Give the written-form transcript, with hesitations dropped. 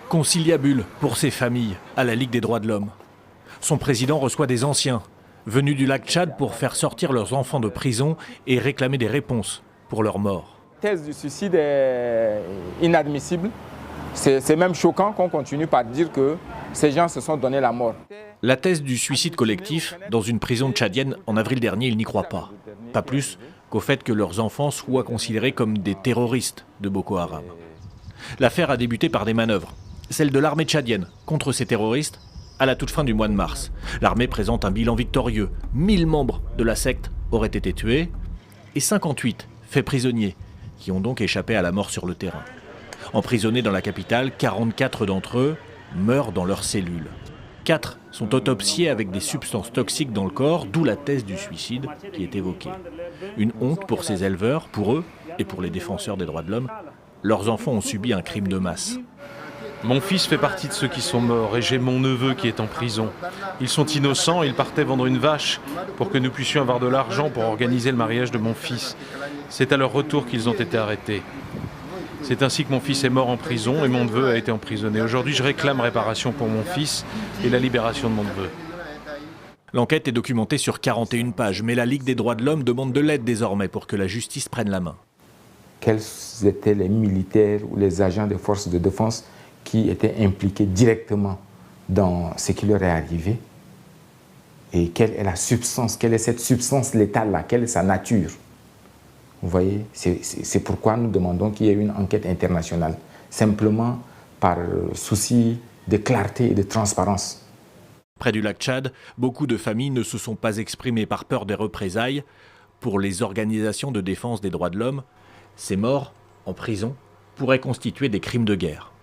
Conciliabule pour ces familles à la Ligue des droits de l'homme. Son président reçoit des anciens, venus du lac Tchad pour faire sortir leurs enfants de prison et réclamer des réponses pour leur mort. La thèse du suicide est inadmissible. C'est même choquant qu'on continue par dire que ces gens se sont donné la mort. La thèse du suicide collectif dans une prison tchadienne en avril dernier, ils n'y croient pas. Pas plus qu'au fait que leurs enfants soient considérés comme des terroristes de Boko Haram. L'affaire a débuté par des manœuvres. Celle de l'armée tchadienne contre ces terroristes à la toute fin du mois de mars. L'armée présente un bilan victorieux. 1000 membres de la secte auraient été tués et 58 faits prisonniers qui ont donc échappé à la mort sur le terrain. Emprisonnés dans la capitale, 44 d'entre eux meurent dans leurs cellules. 4 sont autopsiés avec des substances toxiques dans le corps, d'où la thèse du suicide qui est évoquée. Une honte pour ces éleveurs, pour eux et pour les défenseurs des droits de l'homme. Leurs enfants ont subi un crime de masse. Mon fils fait partie de ceux qui sont morts et j'ai mon neveu qui est en prison. Ils sont innocents, ils partaient vendre une vache pour que nous puissions avoir de l'argent pour organiser le mariage de mon fils. C'est à leur retour qu'ils ont été arrêtés. C'est ainsi que mon fils est mort en prison et mon neveu a été emprisonné. Aujourd'hui, je réclame réparation pour mon fils et la libération de mon neveu. L'enquête est documentée sur 41 pages, mais la Ligue des droits de l'homme demande de l'aide désormais pour que la justice prenne la main. Quels étaient les militaires ou les agents des forces de défense qui étaient impliqués directement dans ce qui leur est arrivé? Et quelle est la substance, quelle est cette substance létale-là, quelle est sa nature? Vous voyez, c'est pourquoi nous demandons qu'il y ait une enquête internationale, simplement par souci de clarté et de transparence. Près du lac Tchad, beaucoup de familles ne se sont pas exprimées par peur des représailles. Pour les organisations de défense des droits de l'homme, ces morts en prison pourraient constituer des crimes de guerre.